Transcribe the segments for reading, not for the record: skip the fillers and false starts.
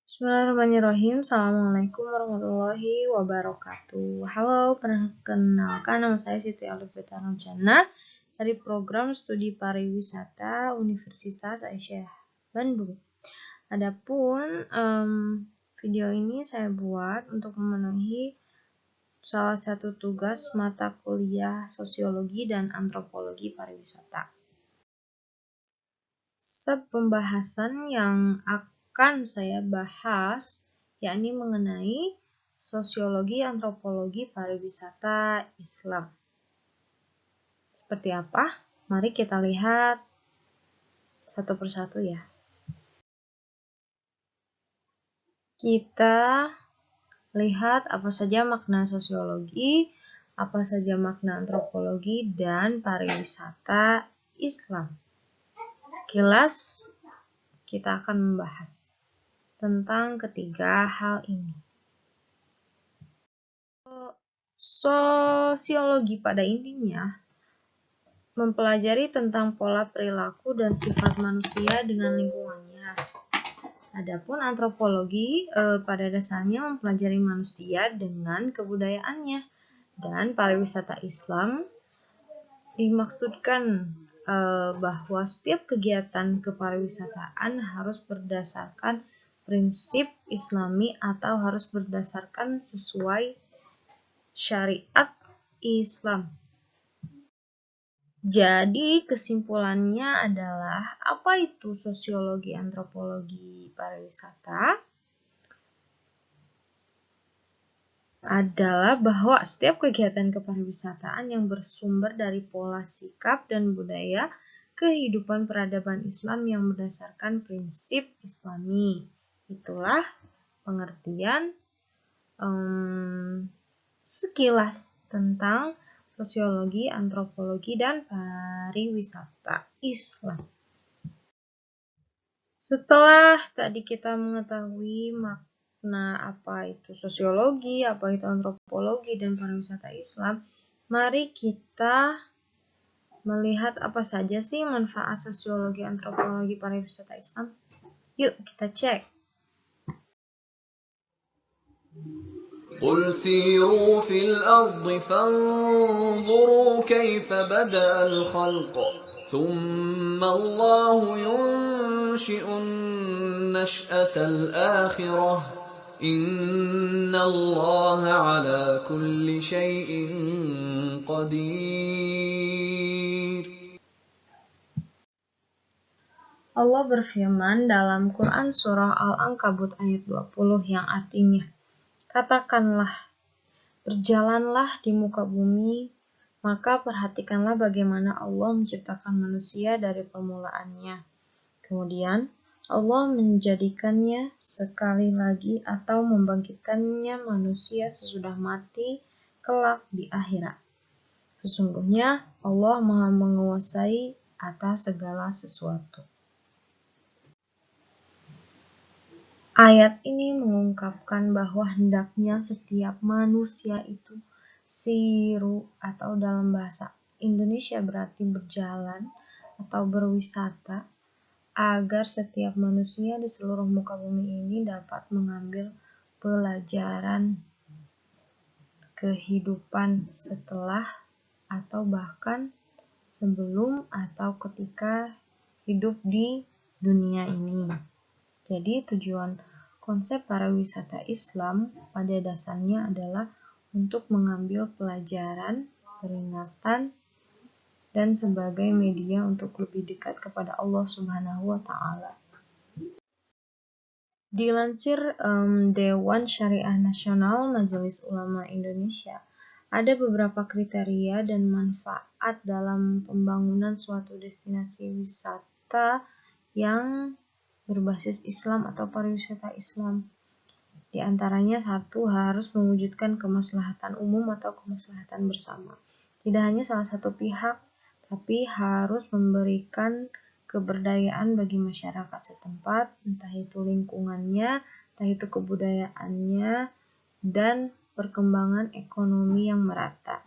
Bismillahirrahmanirrahim. Assalamualaikum warahmatullahi wabarakatuh. Halo, perkenalkan nama saya Siti Alifita Nurjana dari program studi pariwisata Universitas Aisyah Bandung. Adapun video ini saya buat untuk memenuhi salah satu tugas mata kuliah sosiologi dan antropologi pariwisata. Pembahasan yang akan saya bahas yakni mengenai sosiologi antropologi pariwisata Islam. Seperti apa? Mari kita lihat satu persatu ya. Kita lihat apa saja makna sosiologi, apa saja makna antropologi dan pariwisata Islam. Sekilas kita akan membahas tentang ketiga hal ini. Sosiologi pada intinya mempelajari tentang pola perilaku dan sifat manusia dengan lingkungannya. Adapun antropologi pada dasarnya mempelajari manusia dengan kebudayaannya. Dan pariwisata Islam dimaksudkan bahwa setiap kegiatan kepariwisataan harus berdasarkan prinsip Islami atau harus berdasarkan sesuai syariat Islam. Jadi kesimpulannya adalah apa itu sosiologi antropologi pariwisata? Adalah bahwa setiap kegiatan kepariwisataan yang bersumber dari pola sikap dan budaya kehidupan peradaban Islam yang berdasarkan prinsip Islami. Itulah pengertian sekilas tentang sosiologi, antropologi, dan pariwisata Islam. Setelah tadi kita mengetahui makna apa itu sosiologi, apa itu antropologi, dan pariwisata Islam, mari kita melihat apa saja sih manfaat sosiologi, antropologi, pariwisata Islam. Yuk kita cek. قل سيروا في الأرض فانظروا كيف بدأ الخلق ثم الله ينشئ النشأة الآخرة إن الله على كل شيء قدير. Allah berfirman dalam Quran Surah Al-Ankabut ayat 20 yang artinya, katakanlah, berjalanlah di muka bumi, maka perhatikanlah bagaimana Allah menciptakan manusia dari permulaannya. Kemudian, Allah menjadikannya sekali lagi atau membangkitkannya manusia sesudah mati kelak di akhirat. Sesungguhnya Allah Maha menguasai atas segala sesuatu. Ayat ini mengungkapkan bahwa hendaknya setiap manusia itu siru atau dalam bahasa Indonesia berarti berjalan atau berwisata agar setiap manusia di seluruh muka bumi ini dapat mengambil pelajaran kehidupan setelah atau bahkan sebelum atau ketika hidup di dunia ini. Jadi tujuan konsep pariwisata Islam pada dasarnya adalah untuk mengambil pelajaran, peringatan, dan sebagai media untuk lebih dekat kepada Allah Subhanahu wa Ta'ala. Dilansir Dewan Syariah Nasional Majelis Ulama Indonesia, ada beberapa kriteria dan manfaat dalam pembangunan suatu destinasi wisata yang berbasis Islam atau pariwisata Islam. Di antaranya satu, harus mewujudkan kemaslahatan umum atau kemaslahatan bersama. Tidak hanya salah satu pihak, tapi harus memberikan keberdayaan bagi masyarakat setempat, entah itu lingkungannya, entah itu kebudayaannya, dan perkembangan ekonomi yang merata.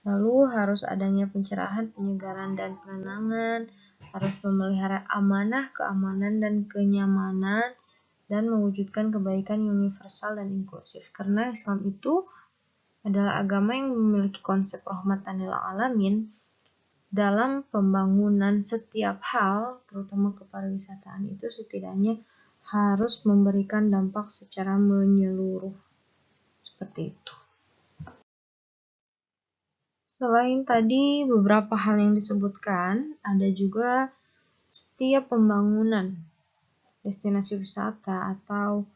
Lalu harus adanya pencerahan, penyegaran, dan penenangan, harus memelihara amanah, keamanan, dan kenyamanan, dan mewujudkan kebaikan universal dan inklusif. Karena Islam itu adalah agama yang memiliki konsep rahmatan lil alamin dalam pembangunan setiap hal, terutama kepariwisataan itu setidaknya harus memberikan dampak secara menyeluruh. Seperti itu. Selain tadi beberapa hal yang disebutkan, ada juga setiap pembangunan destinasi wisata atau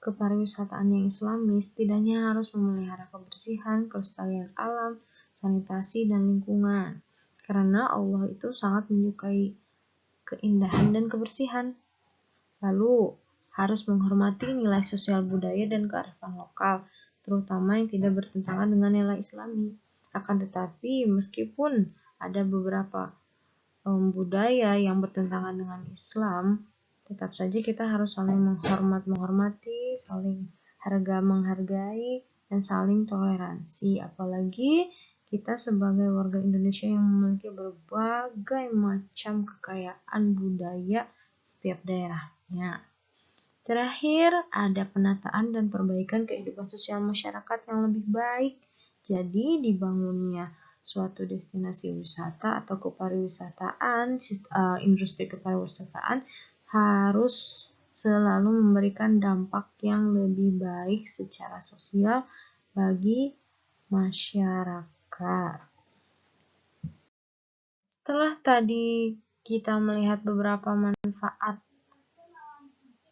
kepariwisataan yang islami setidaknya harus memelihara kebersihan, kelestarian alam, sanitasi, dan lingkungan. Karena Allah itu sangat menyukai keindahan dan kebersihan. Lalu, harus menghormati nilai sosial budaya dan kearifan lokal, terutama yang tidak bertentangan dengan nilai islami. Akan tetapi, meskipun ada beberapa budaya yang bertentangan dengan Islam, tetap saja kita harus saling menghormati, saling menghargai, dan saling toleransi. Apalagi kita sebagai warga Indonesia yang memiliki berbagai macam kekayaan budaya setiap daerahnya. Terakhir, ada penataan dan perbaikan kehidupan sosial masyarakat yang lebih baik. Jadi, dibangunnya suatu destinasi wisata atau kepariwisataan, industri kepariwisataan harus selalu memberikan dampak yang lebih baik secara sosial bagi masyarakat. Setelah tadi kita melihat beberapa manfaat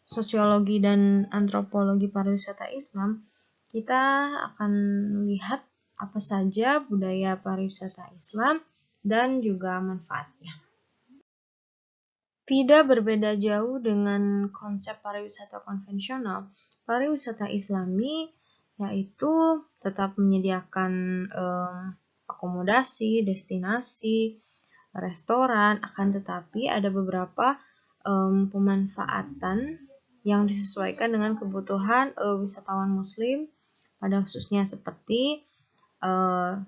sosiologi dan antropologi pariwisata Islam, kita akan melihat apa saja budaya pariwisata Islam dan juga manfaatnya. Tidak berbeda jauh dengan konsep pariwisata konvensional, pariwisata Islami yaitu tetap menyediakan akomodasi, destinasi, restoran, akan tetapi ada beberapa pemanfaatan yang disesuaikan dengan kebutuhan wisatawan muslim, pada khususnya seperti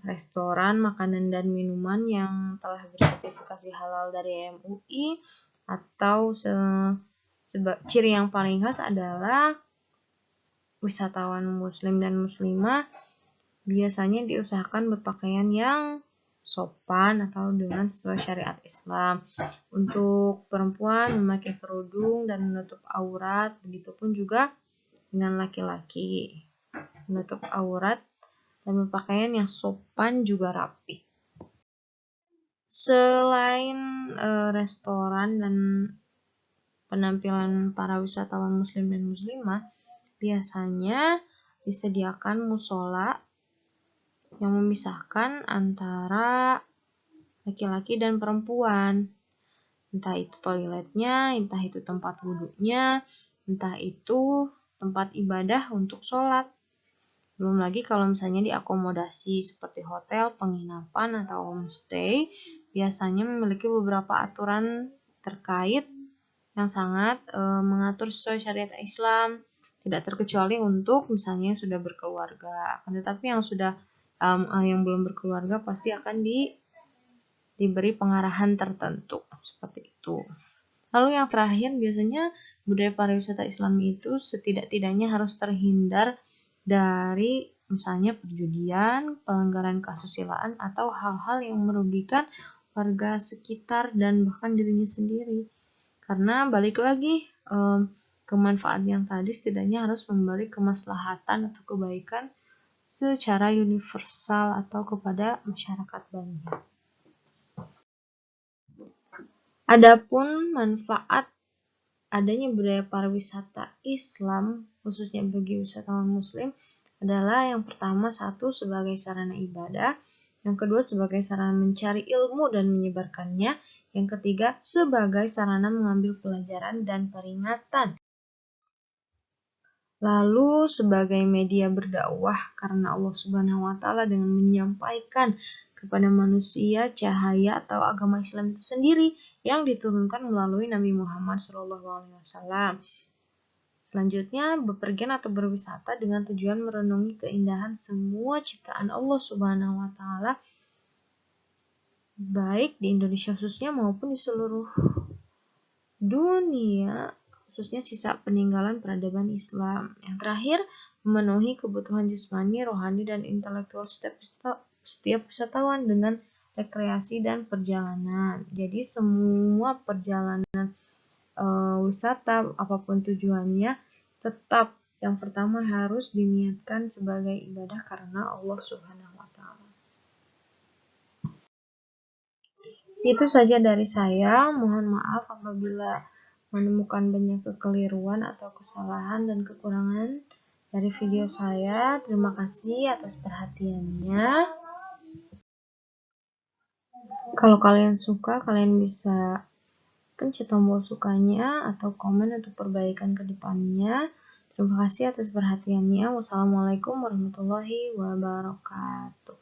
restoran, makanan dan minuman yang telah bersertifikasi halal dari MUI, atau ciri yang paling khas adalah wisatawan muslim dan muslimah biasanya diusahakan berpakaian yang sopan atau dengan sesuai syariat Islam. Untuk perempuan memakai kerudung dan menutup aurat, begitupun juga dengan laki-laki, menutup aurat dan berpakaian yang sopan juga rapi. Selain restoran dan penampilan para wisatawan muslim dan muslimah, biasanya disediakan musola yang memisahkan antara laki-laki dan perempuan. Entah itu toiletnya, entah itu tempat wudhunya, entah itu tempat ibadah untuk sholat. Belum lagi kalau misalnya diakomodasi seperti hotel, penginapan, atau homestay, biasanya memiliki beberapa aturan terkait yang sangat mengatur sesuai syariat Islam, tidak terkecuali untuk misalnya sudah berkeluarga. Akan tetapi yang yang belum berkeluarga pasti akan diberi pengarahan tertentu seperti itu. Lalu yang terakhir, biasanya budaya pariwisata Islami itu setidak-tidaknya harus terhindar dari misalnya perjudian, pelanggaran kesusilaan, atau hal-hal yang merugikan warga sekitar dan bahkan dirinya sendiri. Karena balik lagi, kemanfaat yang tadi setidaknya harus memberi kemaslahatan atau kebaikan secara universal atau kepada masyarakat banyak. Adapun manfaat adanya budaya pariwisata Islam, khususnya bagi wisatawan muslim, adalah yang pertama, satu, sebagai sarana ibadah, yang kedua, sebagai sarana mencari ilmu dan menyebarkannya, yang ketiga, sebagai sarana mengambil pelajaran dan peringatan. Lalu sebagai media berdakwah, karena Allah Subhanahu wa Ta'ala dengan menyampaikan kepada manusia cahaya atau agama Islam itu sendiri yang diturunkan melalui Nabi Muhammad SAW. Selanjutnya, bepergian atau berwisata dengan tujuan merenungi keindahan semua ciptaan Allah Subhanahu wa Ta'ala, baik di Indonesia khususnya maupun di seluruh dunia, khususnya sisa peninggalan peradaban Islam. Yang terakhir, memenuhi kebutuhan jasmani, rohani, dan intelektual setiap wisatawan dengan rekreasi dan perjalanan. Jadi semua perjalanan wisata, apapun tujuannya, tetap yang pertama harus diniatkan sebagai ibadah karena Allah Subhanahu wa Ta'ala. Itu saja dari saya. Mohon maaf apabila menemukan banyak kekeliruan atau kesalahan dan kekurangan dari video saya. Terima kasih atas perhatiannya. Kalau kalian suka, kalian bisa pencet tombol sukanya atau komen untuk perbaikan ke depannya. Terima kasih atas perhatiannya. Wassalamualaikum warahmatullahi wabarakatuh.